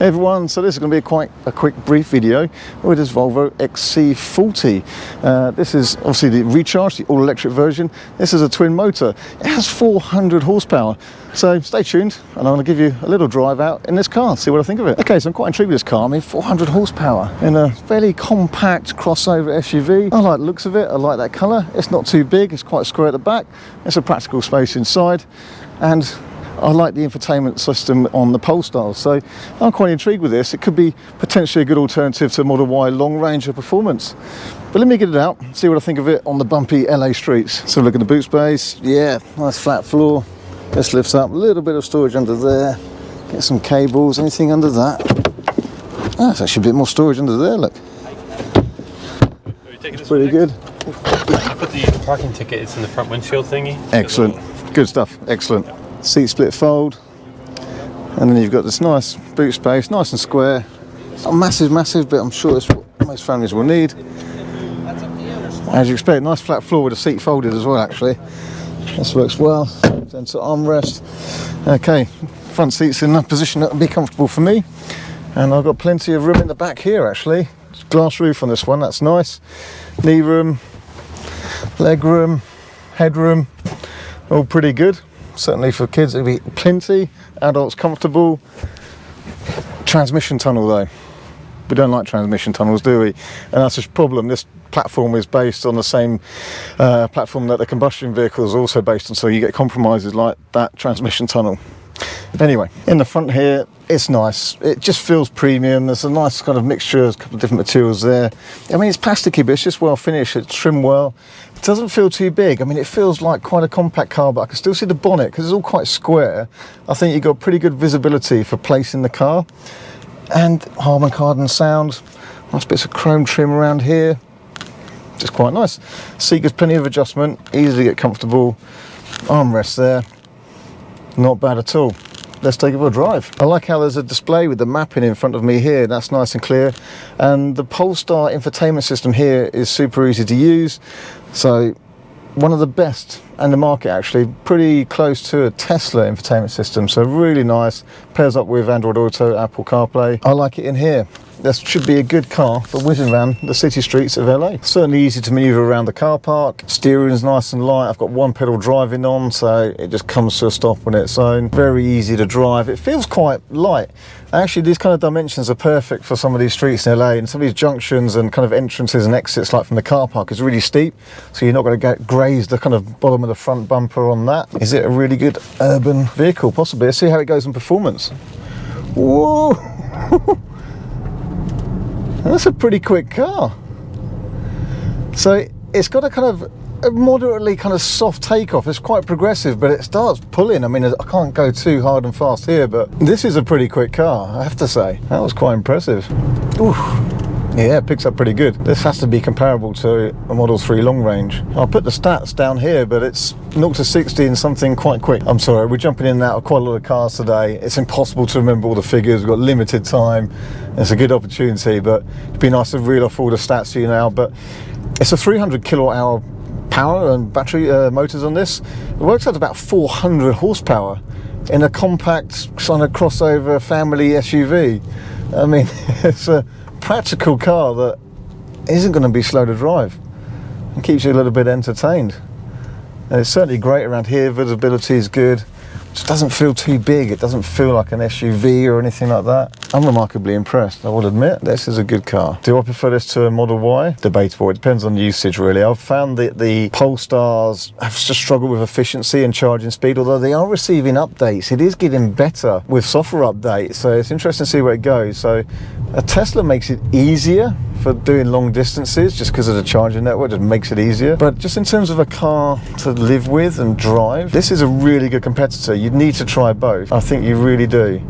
Hey everyone, so this is going to be quite a quick brief video with this Volvo XC40. This is obviously the Recharge, the all-electric version. This is a twin motor. It has 400 horsepower. So stay tuned and I'm going to give you a little drive out in this car, see what I think of it. Okay, so I'm quite intrigued with this car. I mean, 400 horsepower in a fairly compact crossover SUV. I like the looks of it, I like that colour. It's not too big, it's quite square at the back. It's a practical space inside, and I like the infotainment system on the Polestar, so I'm quite intrigued with this. It could be potentially a good alternative to Model Y long range of performance. But let me get it out, see what I think of it on the bumpy LA streets. So look at the boot space. Yeah, nice flat floor. This lifts up, a little bit of storage under there. Get some cables, anything under that. There's actually a bit more storage under there, look. Pretty good. I put the parking ticket, it's in the front windshield thingy. Excellent, good stuff, excellent. Seat split fold, and then you've got this nice boot space, nice and square. Not massive, but I'm sure it's what most families will need. As you expect, nice flat floor with the seat folded as well, actually. This works well. Center armrest. Okay, front seat's in a position that will be comfortable for me, and I've got plenty of room in the back here, actually. Glass roof on this one, that's nice. Knee room, leg room, headroom, all pretty good. Certainly for kids it'll be plenty, adults comfortable. Transmission tunnel though. We don't like transmission tunnels, do we? And that's a problem. This platform is based on the same platform that the combustion vehicle is also based on, so you get compromises like that transmission tunnel. Anyway, in the front here, it's nice. It just feels premium. There's a nice kind of mixture of a couple of different materials there. I mean, it's plasticky, but it's just well finished. It's trimmed well. It doesn't feel too big. I mean, it feels like quite a compact car, but I can still see the bonnet because it's all quite square. I think you've got pretty good visibility for placing the car. And Harman Kardon sound. Nice bits of chrome trim around here. Just quite nice. Seat gets plenty of adjustment. Easy to get comfortable. Armrest there. Not bad at all. Let's take it for a drive. I like how there's a display with the mapping in front of me here. That's nice and clear. And the Polestar infotainment system here is super easy to use. So one of the best in the market, actually. Pretty close to a Tesla infotainment system. So really nice. Pairs up with Android Auto, Apple CarPlay. I like it in here. This should be a good car for whizzing around the city streets of LA. Certainly easy to manoeuvre around the car park. Steering is nice and light. I've got one pedal driving on, so it just comes to a stop on its own. Very easy to drive. It feels quite light. Actually, these kind of dimensions are perfect for some of these streets in LA, and some of these junctions and kind of entrances and exits, like from the car park, is really steep, so you're not going to get grazed the kind of bottom of the front bumper on that. Is it a really good urban vehicle? Possibly. Let's see how it goes in performance. Whoa! That's a pretty quick car. So it's got a kind of a moderately kind of soft takeoff. It's quite progressive, but it starts pulling. I mean, I can't go too hard and fast here, but this is a pretty quick car, I have to say. That was quite impressive. Ooh. Yeah, it picks up pretty good. This has to be comparable to a Model 3 long range. I'll put the stats down here, but it's 0 to 60 in something quite quick. I'm sorry, we're jumping in and out of quite a lot of cars today. It's impossible to remember all the figures. We've got limited time. It's a good opportunity, but it'd be nice to reel off all the stats to you now. But it's a 300 kilowatt hour power and battery motors on this. It works out about 400 horsepower in a compact kind of crossover family SUV. I mean, it's a practical car that isn't going to be slow to drive and keeps you a little bit entertained. And it's certainly great around here. Visibility is good. It just doesn't feel too big. It doesn't feel like an SUV or anything like that. I'm remarkably impressed, I will admit. This is a good car. Do I prefer this to a Model Y? Debatable. It depends on usage, really. I've found that the Polestars have just struggled with efficiency and charging speed, although they are receiving updates. It is getting better with software updates, so it's interesting to see where it goes. So a Tesla makes it easier for doing long distances, just because of the charging network, just makes it easier. But just in terms of a car to live with and drive, this is a really good competitor. You need to try both. I think you really do.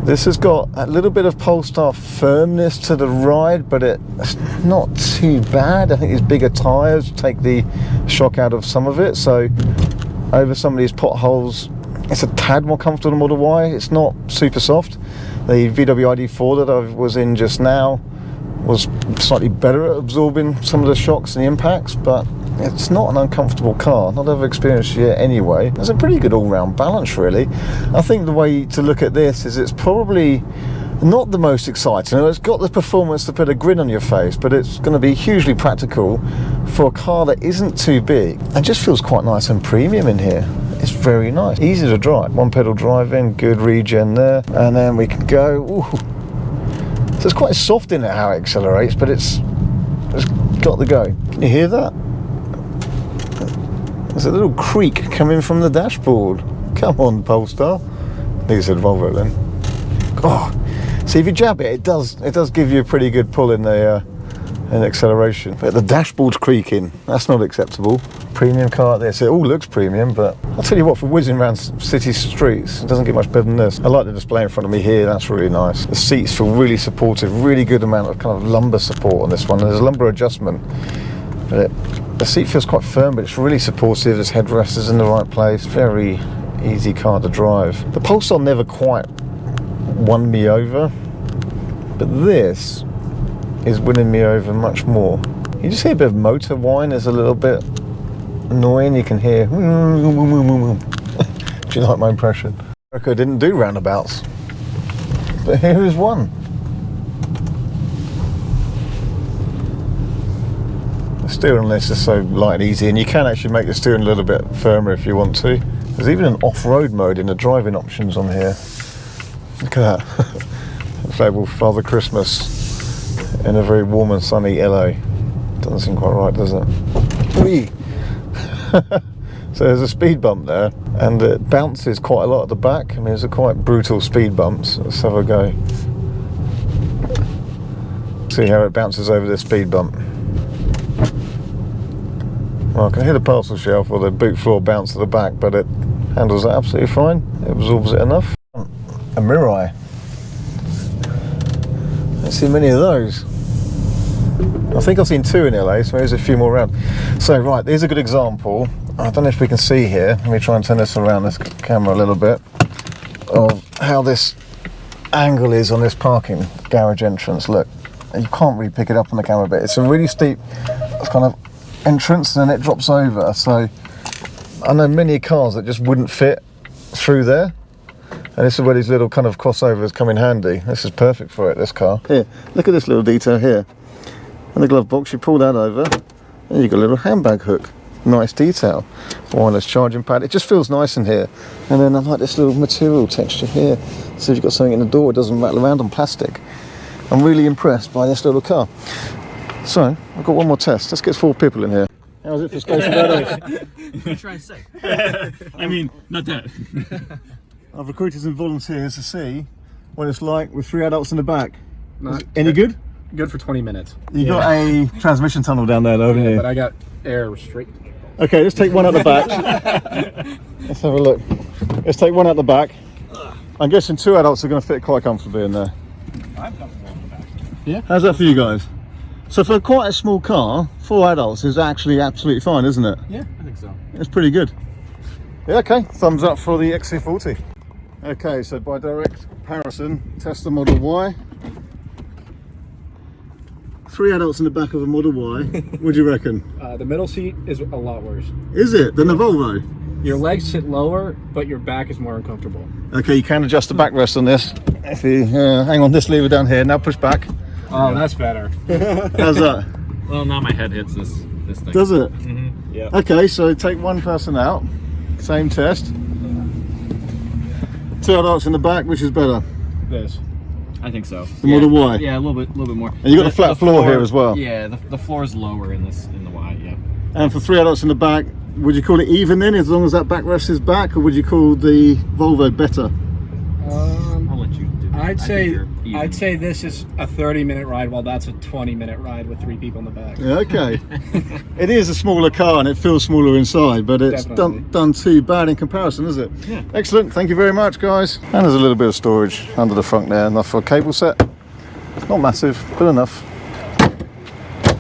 This has got a little bit of Polestar firmness to the ride, but it's not too bad. I think these bigger tyres take the shock out of some of it. So over some of these potholes, it's a tad more comfortable than Model Y. It's not super soft. The VW ID4 that I was in just now was slightly better at absorbing some of the shocks and the impacts, but it's not an uncomfortable car, not ever experienced yet anyway. There's a pretty good all-round balance, really. I think the way to look at this is it's probably not the most exciting. It's got the performance to put a grin on your face, but it's going to be hugely practical for a car that isn't too big and just feels quite nice and premium in here. It's very nice, easy to drive. One pedal driving, good regen there, and then we can go. Ooh. So it's quite soft in it how it accelerates, but it's got the go. Can you hear that? There's a little creak coming from the dashboard. Come on, Polestar. I think it said Volvo then. Oh, see if you jab it, it does give you a pretty good pull in the acceleration. But the dashboard's creaking. That's not acceptable. Premium car this. It all looks premium, but I'll tell you what, for whizzing around city streets, it doesn't get much better than this. I like the display in front of me here. That's really nice. The seats feel really supportive. Really good amount of kind of lumbar support on this one. And there's a lumbar adjustment. But the seat feels quite firm, but it's really supportive. This headrest is in the right place. Very easy car to drive. The Polestar never quite won me over, but this is winning me over much more. You just hear a bit of motor whine. There's a little bit annoying. You can hear. Do you like my impression? America didn't do roundabouts, but here is one. The steering on this is so light and easy, and you can actually make the steering a little bit firmer if you want to. There's even an off-road mode in the driving options on here. Look at that. Inflatable Father Christmas in a very warm and sunny LA. Doesn't seem quite right, does it? Whee! So there's a speed bump there, and it bounces quite a lot at the back. I mean, these are quite brutal speed bumps. Let's have a go. See how it bounces over this speed bump. Well, I can hear the parcel shelf or the boot floor bounce at the back, but it handles it absolutely fine. It absorbs it enough. A Mirai. Don't see many of those. I think I've seen 2 in LA, so there's a few more around. So right, here's a good example. I don't know if we can see here. Let me try and turn this around, this camera a little bit, of how this angle is on this parking garage entrance. Look, you can't really pick it up on the camera, but it's a really steep kind of entrance, and then it drops over. So I know many cars that just wouldn't fit through there. And this is where these little kind of crossovers come in handy. This is perfect for it, this car. Here, look at this little detail here. In the glove box, you pull that over, and you've got a little handbag hook. Nice detail. Wireless charging pad. It just feels nice in here. And then I like this little material texture here. So if you've got something in the door, it doesn't rattle around on plastic. I'm really impressed by this little car. So, I've got one more test. Let's get 4 people in here. How's it for space and batteries? What are you trying to say? I mean, not that. I've recruited some volunteers to see what it's like with 3 adults in the back. Any good? Good for 20 minutes. You got a transmission tunnel down there, though, haven't you? But I got air restricted. Okay, let's take one out the back. Let's have a look. Let's take one out the back. I'm guessing 2 adults are going to fit quite comfortably in there. I'm comfortable in the back. Yeah. How's that for you guys? So for quite a small car, 4 adults is actually absolutely fine, isn't it? Yeah, I think so. It's pretty good. Yeah, okay, thumbs up for the XC40. Okay, so by direct comparison, test the Model Y. 3 adults in the back of a Model Y. What do you reckon? The middle seat is a lot worse. Is it? Than the Volvo? Your legs sit lower, but your back is more uncomfortable. Okay, you can adjust the backrest on this. If you hang on this lever down here, now push back. Oh, that's better. How's that? Well, now my head hits this thing. Does it? Mm-hmm. Yeah. Okay, so take one person out. Same test. 2 adults in the back, which is better? This. I think so. The Model Y? Yeah, a little bit more. And you got the flat floor here as well? Yeah, the floor is lower in the Y, yeah. And for 3 adults in the back, would you call it even then, as long as that backrest is back, or would you call the Volvo better? I'll let you do that. I'd say this is a 30-minute ride, while that's a 20-minute ride with 3 people in the back. Yeah, okay. It is a smaller car and it feels smaller inside, but it's done too bad in comparison, is it? Yeah. Excellent, thank you very much, guys. And there's a little bit of storage under the front there, enough for a cable set. Not massive, but enough.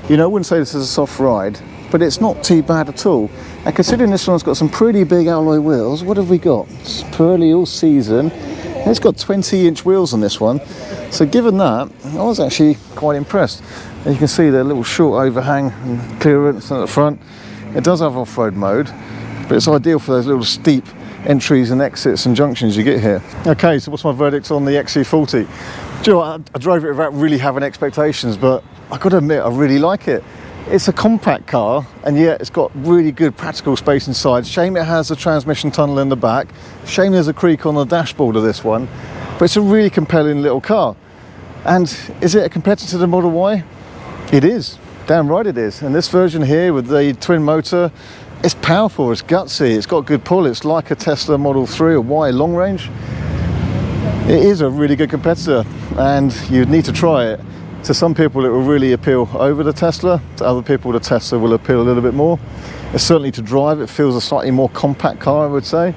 You know, I wouldn't say this is a soft ride, but it's not too bad at all. And considering this one's got some pretty big alloy wheels, what have we got? It's Pirelli all season. And it's got 20-inch wheels on this one. So given that, I was actually quite impressed. And you can see the little short overhang and clearance at the front. It does have off-road mode, but it's ideal for those little steep entries and exits and junctions you get here. Okay, so what's my verdict on the XC40? Do you know what? I drove it without really having expectations, but I got to admit, I really like it. It's a compact car, and yet it's got really good practical space inside. Shame it has a transmission tunnel in the back. Shame there's a creak on the dashboard of this one, but it's a really compelling little car. And is it a competitor to the Model Y? It is. Damn right it is. And this version here with the twin motor, it's powerful, it's gutsy, it's got good pull. It's like a Tesla Model 3 or Y long range. It is a really good competitor, and you'd need to try it. To some people it will really appeal over the Tesla, to other people the Tesla will appeal a little bit more. It's certainly to drive, it feels a slightly more compact car, I would say,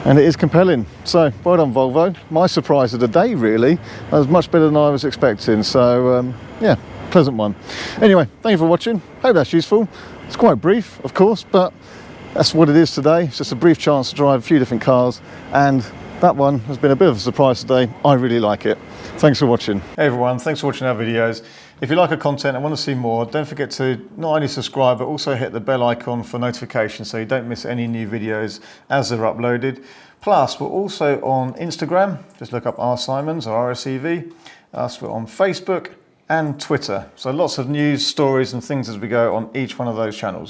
and it is compelling. So well done Volvo. My surprise of the day really. That was much better than I was expecting, so yeah, pleasant one. Anyway, thank you for watching, hope that's useful. It's quite brief of course, but that's what it is today. It's just a brief chance to drive a few different cars, and that one has been a bit of a surprise today. I really like it. Thanks for watching. Hey everyone, thanks for watching our videos. If you like our content and want to see more, don't forget to not only subscribe, but also hit the bell icon for notifications so you don't miss any new videos as they're uploaded. Plus, we're also on Instagram. Just look up R Simons or RSEV. We're on Facebook and Twitter. So lots of news, stories and things as we go on each one of those channels.